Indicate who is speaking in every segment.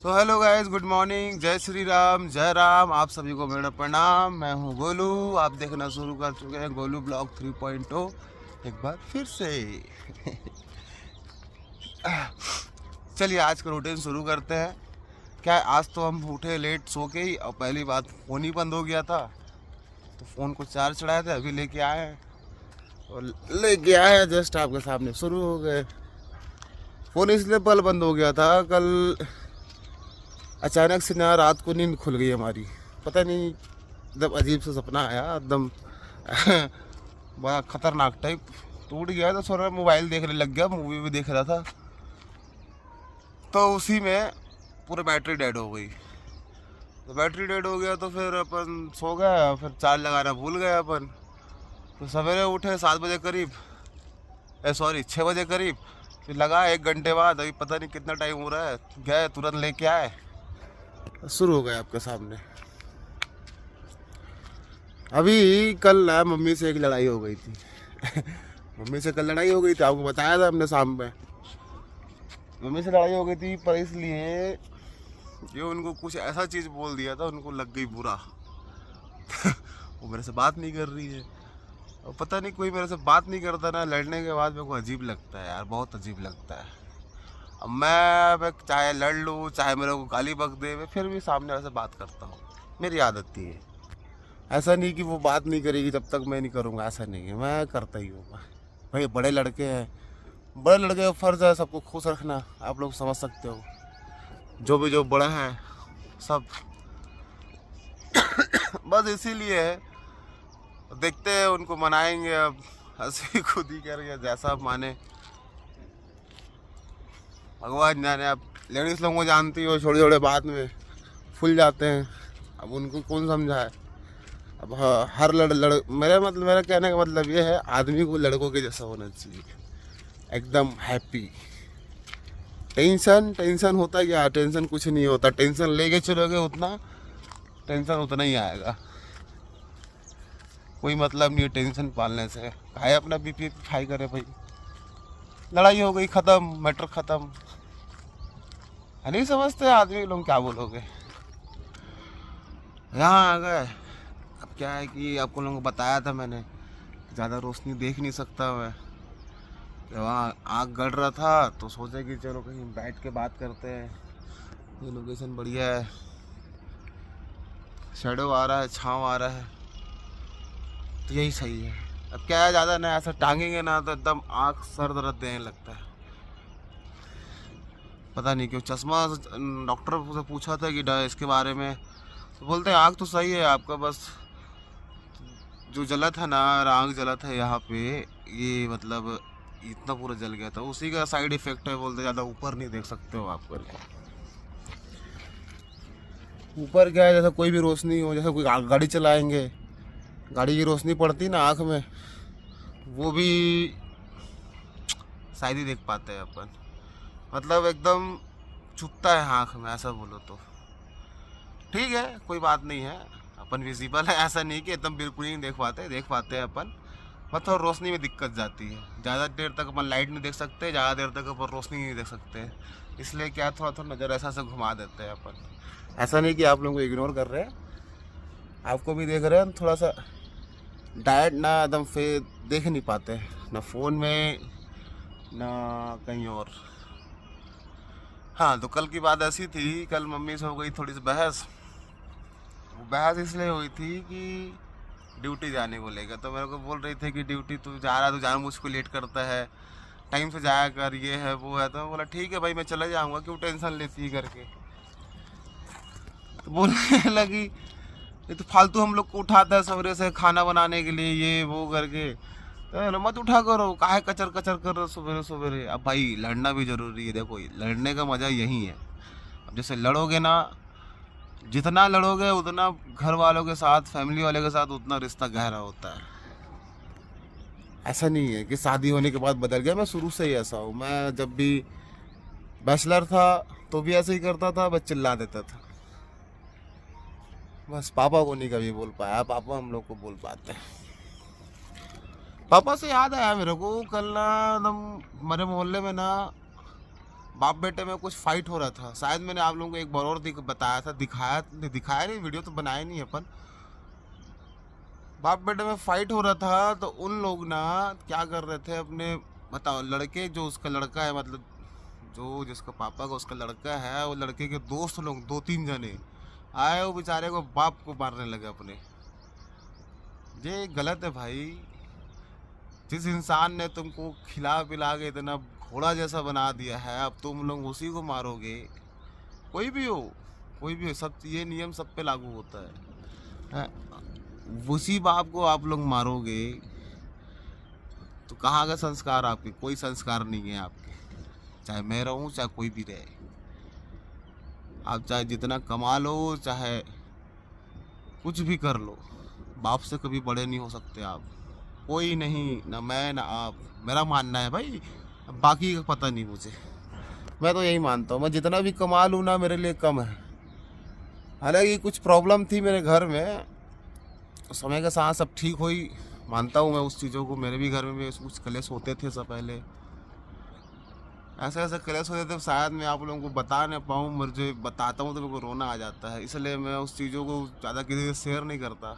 Speaker 1: तो hello guys, good morning, जय श्री राम, जय राम। आप सभी को मेरा प्रणाम। मैं हूं गोलू। आप देखना शुरू कर चुके हैं गोलू ब्लॉग 3.0 एक बार फिर से। चलिए आज का रूटीन शुरू करते हैं। क्या है, आज तो हम उठे लेट सो के ही, और पहली बात फ़ोन ही बंद हो गया था, तो फ़ोन को चार्ज चढ़ाए थे, अभी लेके आए हैं। और लेके आए हैं जस्ट आपके सामने शुरू हो गए। फ़ोन इसलिए पल बंद हो गया था, कल अचानक से ना रात को नींद खुल गई हमारी। पता नहीं, एकदम अजीब सा सपना आया, एकदम बड़ा खतरनाक टाइप। टूट गया तो थोड़ा मोबाइल देखने लग गया, मूवी भी देख रहा था, तो उसी में पूरा बैटरी डेड हो गई। तो बैटरी डेड हो गया तो फिर अपन सो गए, फिर चार्ज लगाना भूल गए अपन। तो सवेरे उठे 7 बजे करीब, सॉरी 6 बजे करीब, फिर लगा 1 घंटे बाद, अभी पता नहीं कितना टाइम हो रहा है, गए तुरंत लेके आए, शुरू हो गया आपके सामने। अभी कल ना मम्मी से एक लड़ाई हो गई थी। मम्मी से कल लड़ाई हो गई थी, आपको बताया था हमने शाम में। मम्मी से लड़ाई हो गई थी पर इसलिए कि उनको कुछ ऐसा चीज़ बोल दिया था, उनको लग गई बुरा। वो मेरे से बात नहीं कर रही है, और पता नहीं कोई मेरे से बात नहीं करता ना, लड़ने के बाद मेरे को अजीब लगता है यार, बहुत अजीब लगता है। अब मैं चाहे लड़ लूँ, चाहे मेरे को गाली बक दे, मैं फिर भी सामने वाले से बात करता हूँ, मेरी आदत ही है। ऐसा नहीं कि वो बात नहीं करेगी जब तक मैं नहीं करूँगा, ऐसा नहीं है, मैं करता ही हूँ। भाई बड़े लड़के हैं, बड़े लड़के का फ़र्ज़ है सबको खुश रखना, आप लोग समझ सकते हो। जो बड़ा है सब, बस इसीलिए है। देखते हैं, उनको मनाएंगे अब, हंसी खुद ही करेंगे, जैसा आप माने, भगवान जाने। आप लेडीज़ लोगों को जानती हो, छोटे छोटे बात में फूल जाते हैं, अब उनको कौन समझाए। अब हर मेरा कहने का मतलब ये है, आदमी को लड़कों के जैसा होना चाहिए, एकदम हैप्पी। टेंशन टेंशन होता क्या, टेंशन कुछ नहीं होता, टेंशन लेके चलोगे उतना टेंशन उतना ही आएगा। कोई मतलब नहीं है टेंशन पालने से, काहे अपना बीपी हाई करे भाई। लड़ाई हो गई, ख़त्म, मैटर ख़त्म। नहीं समझते आदमी लोग, क्या बोलोगे। यहाँ आ गए। अब क्या है कि आपको लोगों को बताया था मैंने, ज़्यादा रोशनी देख नहीं सकता मैं। जब वहाँ आग गड़ रहा था तो सोचे कि चलो कहीं बैठ के बात करते हैं, ये लोकेशन बढ़िया है, शेडो आ रहा है, छाँव आ रहा है, तो यही सही है। अब क्या है, ज़्यादा ना ऐसा टांगेंगे ना तो एकदम आँख सर दर्द देने लगता है। पता नहीं क्यों चश्मा, डॉक्टर से पूछा था कि इसके बारे में, तो बोलते हैं आँख तो सही है आपका, बस जो जला था ना, आँख जला था यहाँ पे, ये मतलब इतना पूरा जल गया था, उसी का साइड इफेक्ट है। बोलते ज़्यादा ऊपर नहीं देख सकते हो आप करके। ऊपर क्या है, जैसा कोई भी रोशनी हो, जैसे कोई गाड़ी चलाएंगे, गाड़ी की रोशनी पड़ती ना आँख में, वो भी शायद ही देख पाते हैं अपन। मतलब एकदम चुभता है आँख में, ऐसा बोलो तो। ठीक है, कोई बात नहीं है, अपन विजिबल है, ऐसा नहीं कि एकदम बिल्कुल ही नहीं देख पाते हैं अपन। मतलब रोशनी में दिक्कत जाती है, ज़्यादा देर तक अपन लाइट नहीं देख सकते, ज़्यादा देर तक अपन रोशनी नहीं देख सकते, इसलिए क्या थोड़ा थोड़ा नज़र ऐसा से घुमा देते हैं अपन। ऐसा नहीं कि आप लोगों को इग्नोर कर रहे हैं, आपको भी देख रहे हैं, थोड़ा सा डायरेक्ट ना एकदम फिर देख नहीं पाते, ना फ़ोन में ना कहीं और। हाँ, तो कल की बात ऐसी थी, कल मम्मी से हो गई थोड़ी सी बहस। वो बहस इसलिए हुई थी कि ड्यूटी जाने को लेकर, तो मेरे को बोल रही थी कि ड्यूटी तू जा रहा, तू जान मुझको लेट करता है, टाइम से जाया कर, ये है वो है। तो मैं बोला ठीक है भाई, मैं चला जाऊँगा, क्यों टेंशन लेती है करके। तो बोलने लगी ये तो फालतू हम लोग को उठाता है सवेरे से खाना बनाने के लिए, ये वो करके, तो मत उठा करो, काहे कचर कचर कर रहे हो सवेरे सवेरे। अब भाई लड़ना भी ज़रूरी है, देखो लड़ने का मज़ा यही है। अब जैसे लड़ोगे ना, जितना लड़ोगे उतना घर वालों के साथ, फैमिली वाले के साथ उतना रिश्ता गहरा होता है। ऐसा नहीं है कि शादी होने के बाद बदल गया, मैं शुरू से ही ऐसा हूँ। मैं जब भी बैचलर था तो भी ऐसे ही करता था, बस चिल्ला देता था। बस पापा को नहीं कभी बोल पाया, पापा हम लोग को बोल पाते हैं। पापा से याद आया मेरे को, कल ना एकदम हमारे मोहल्ले में ना बाप बेटे में कुछ फाइट हो रहा था। शायद मैंने आप लोगों को एक बार और बताया था, दिखाया नहीं, वीडियो तो बनाया नहीं अपन। बाप बेटे में फाइट हो रहा था तो उन लोग ना क्या कर रहे थे अपने, बताओ, लड़के जो उसका लड़का है, मतलब जो जिसका पापा का उसका लड़का है, वो लड़के के दोस्त लोग 2-3 जने आए, वो बेचारे को बाप को मारने लगे अपने। ये गलत है भाई। जिस इंसान ने तुमको खिला पिला के इतना घोड़ा जैसा बना दिया है, अब तुम लोग उसी को मारोगे। कोई भी हो, कोई भी हो, सब ये नियम सब पे लागू होता है। उसी बाप को आप लोग मारोगे तो कहाँ का संस्कार आपके? कोई संस्कार नहीं है आपके। चाहे मैं रहूं, चाहे कोई भी रहे, आप चाहे जितना कमा लो, चाहे कुछ भी कर लो, बाप से कभी बड़े नहीं हो सकते आप। कोई नहीं, ना मैं ना आप। मेरा मानना है भाई, बाकी का पता नहीं मुझे। मैं तो यही मानता हूँ, मैं जितना भी कमा लूँ ना मेरे लिए कम है। हालांकि कुछ प्रॉब्लम थी मेरे घर में, तो समय के साथ सब ठीक हुई, मानता हूँ मैं उस चीज़ों को। मेरे भी घर में भी कुछ कलेश होते थे सब पहले, ऐसे ऐसे कलेश होते थे, शायद मैं आप लोगों को बता नहीं पाऊँ। मुझे बताता हूँ तो मेरे को रोना आ जाता है, इसलिए मैं उस चीज़ों को ज़्यादा किसी से शेयर नहीं करता।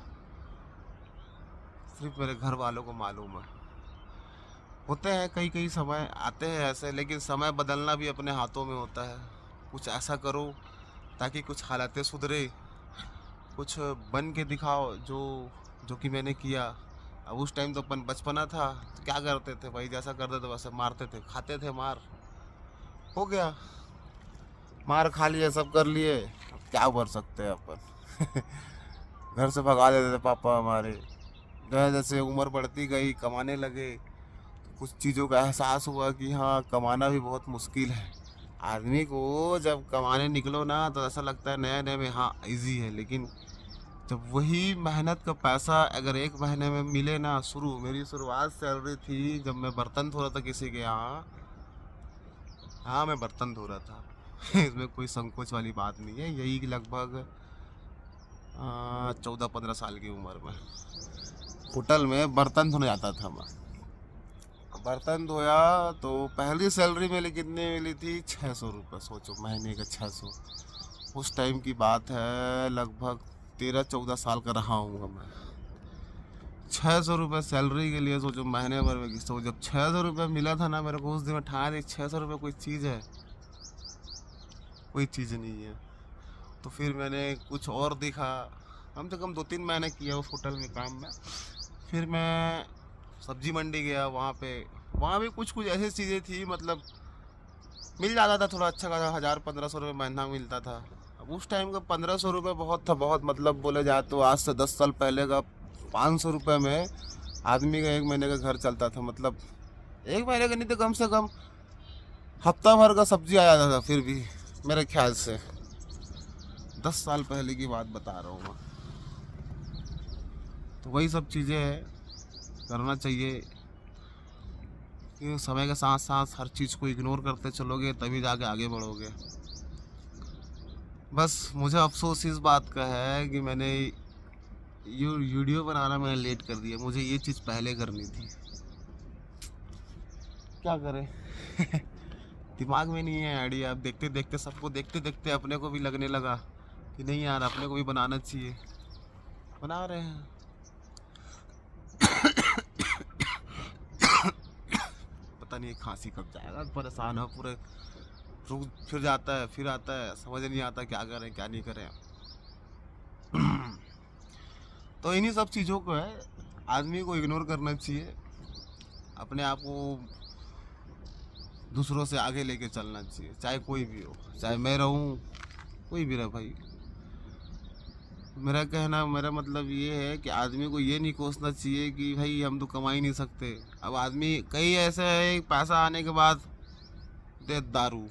Speaker 1: सिर्फ मेरे घर वालों को मालूम है। होते हैं कई कई समय आते हैं ऐसे, लेकिन समय बदलना भी अपने हाथों में होता है। कुछ ऐसा करो ताकि कुछ हालातें सुधरे, कुछ बन के दिखाओ जो जो कि मैंने किया। अब उस टाइम तो अपन बचपना था, तो क्या करते थे भाई, जैसा करते थे वैसे मारते थे, खाते थे मार। हो गया, मार खा लिए, सब कर लिए, अब क्या कर सकते हैं अपन। घर से भगा देते थे पापा हमारे। जैसे जैसे उम्र बढ़ती गई, कमाने लगे, तो कुछ चीज़ों का एहसास हुआ कि हाँ, कमाना भी बहुत मुश्किल है। आदमी को जब कमाने निकलो ना तो ऐसा लगता है नए नए में हाँ इजी है, लेकिन जब वही मेहनत का पैसा अगर एक महीने में मिले ना, मेरी शुरुआत सैलरी थी जब मैं बर्तन धो रहा था किसी के यहाँ। हाँ, मैं बर्तन धो रहा था। इसमें कोई संकोच वाली बात नहीं है। यही लगभग 14-15 साल की उम्र में होटल में बर्तन धोने जाता था मैं। बर्तन धोया तो पहली सैलरी मेरी कितनी मिली थी? 600 रुपये। सोचो, महीने का 600। उस टाइम की बात है, लगभग 13-14 साल का रहा हूँ मैं। 600 रुपये सैलरी के लिए सोचो, महीने भर में। तो जब 600 रुपये मिला था ना मेरे को, उस दिन में ठान दी 600 रुपये कोई चीज़ है? कोई चीज़ नहीं है। तो फिर मैंने कुछ और देखा, कम से कम 2-3 महीने किया उस होटल में काम में। फिर मैं सब्जी मंडी गया, वहाँ भी कुछ कुछ ऐसी चीज़ें थी, मतलब मिल जाता था थोड़ा अच्छा खासा, 1000-1500 रुपये महीना मिलता था। अब उस टाइम का 1500 रुपये बहुत था, बहुत, मतलब बोले जाए तो आज से 10 साल पहले का 500 रुपये में आदमी का 1 महीने का घर चलता था। मतलब 1 महीने का नहीं तो कम से कम हफ्ता भर का सब्जी आ जाता था। फिर भी मेरे ख्याल से 10 साल पहले की बात बता रहा हूँ मैं। तो वही सब चीज़ें हैं, करना चाहिए कि समय के साथ साथ हर चीज़ को इग्नोर करते चलोगे तभी जाके आगे बढ़ोगे। बस मुझे अफसोस इस बात का है कि मैंने वीडियो बनाना मैंने लेट कर दिया। मुझे ये चीज़ पहले करनी थी, क्या करें। दिमाग में नहीं है आइडिया। अब देखते देखते, सबको देखते देखते अपने को भी लगने लगा कि नहीं यार, अपने को भी बनाना चाहिए। बना रहे हैं। पता नहीं खांसी कब जाएगा, परेशान हो पूरे, रुक फिर जाता है, फिर आता है, समझ नहीं आता क्या करें क्या नहीं करें। तो इन्हीं सब चीज़ों को है, आदमी को इग्नोर करना चाहिए। अपने आप को दूसरों से आगे लेके चलना चाहिए, चाहे कोई भी हो, चाहे मैं रहूं, कोई भी रहे भाई। मेरा मतलब ये है कि आदमी को ये नहीं कोसना चाहिए कि भाई हम तो कमा ही नहीं सकते। अब आदमी कई ऐसे है, पैसा आने के बाद दे दारू।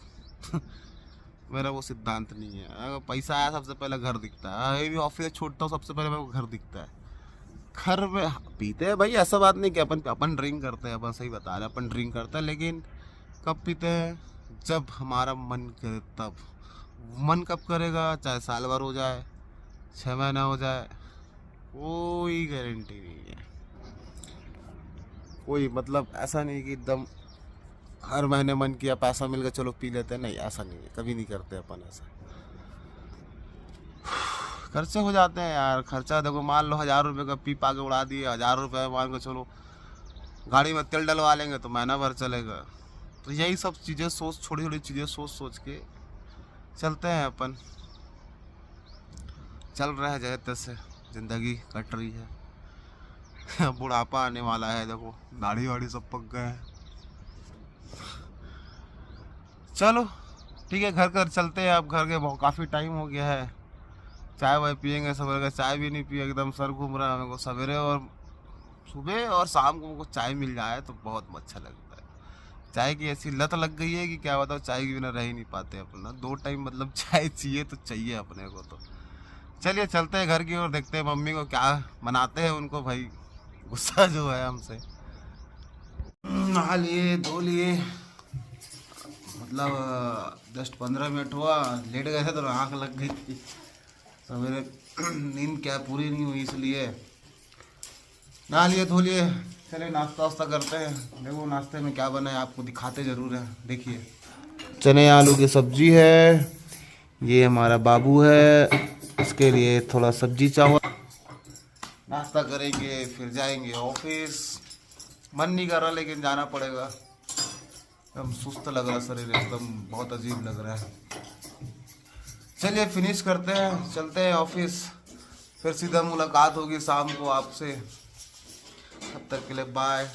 Speaker 1: मेरा वो सिद्धांत नहीं है। अगर पैसा आया सबसे पहले घर दिखता है। अभी भी ऑफिस छोड़ता हूँ, सबसे पहले मेरे को घर दिखता है। घर में पीते हैं भाई, ऐसा बात नहीं कि अपन ड्रिंक करते हैं, अपन सही बता रहे हैं, अपन ड्रिंक करते हैं, लेकिन कब पीते हैं? जब हमारा मन करे तब। मन कब करेगा? चाहे साल भर हो जाए, 6 महीना हो जाए, कोई गारंटी नहीं है। कोई मतलब ऐसा नहीं कि एकदम हर महीने मन किया पैसा मिल गया चलो पी लेते हैं, नहीं ऐसा नहीं है, कभी नहीं करते अपन ऐसा। खर्चे हो जाते हैं यार, खर्चा देखो मान लो 1000 रुपये का पी पा के उड़ा दिए, 1000 रुपये मान के चलो गाड़ी में तेल डलवा लेंगे तो महीना भर चलेगा। तो यही सब चीज़ें सोच, छोटी छोटी चीज़ें सोच सोच के चलते हैं अपन। चल रहा है जैसे तैसे, ज़िंदगी कट रही है। बुढ़ापा आने वाला है, देखो दाढ़ी वाड़ी सब पक गए हैं। चलो ठीक है, घर चलते हैं अब। घर के बहुत काफ़ी टाइम हो गया है, चाय वाय पियेंगे। सवेरे का चाय भी नहीं पिया, एकदम सर घूम रहा है मेरे को। सवेरे और सुबह और शाम को मुझको चाय मिल जाए तो बहुत अच्छा लगता है। चाय की ऐसी लत लग गई है कि क्या बताओ, चाय के बिना रह ही नहीं पाते अपना। 2 टाइम मतलब चाय चाहिए तो चाहिए अपने को। तो चलिए चलते हैं घर की ओर, देखते हैं मम्मी को क्या बनाते हैं उनको, भाई गुस्सा जो है हमसे। नहा लिए धो लिए, मतलब जस्ट 15 मिनट हुआ, लेट गए थे तो आँख लग गई थी। सवेरे नींद क्या पूरी नहीं हुई, इसलिए नहा लिए धो लिए। चले नाश्ता वास्ता करते हैं। देखो नाश्ते में क्या बना है आपको दिखाते ज़रूर हैं, देखिए। चने आलू की सब्जी है, ये हमारा बाबू है, इसके लिए थोड़ा सब्जी चावल। नाश्ता करेंगे फिर जाएंगे ऑफिस। मन नहीं कर रहा लेकिन जाना पड़ेगा। एकदम सुस्त लग रहा शरीर, एकदम बहुत अजीब लग रहा है। चलिए फिनिश करते हैं, चलते हैं ऑफिस। फिर सीधा मुलाकात होगी शाम को आपसे। तब तक के लिए बाय।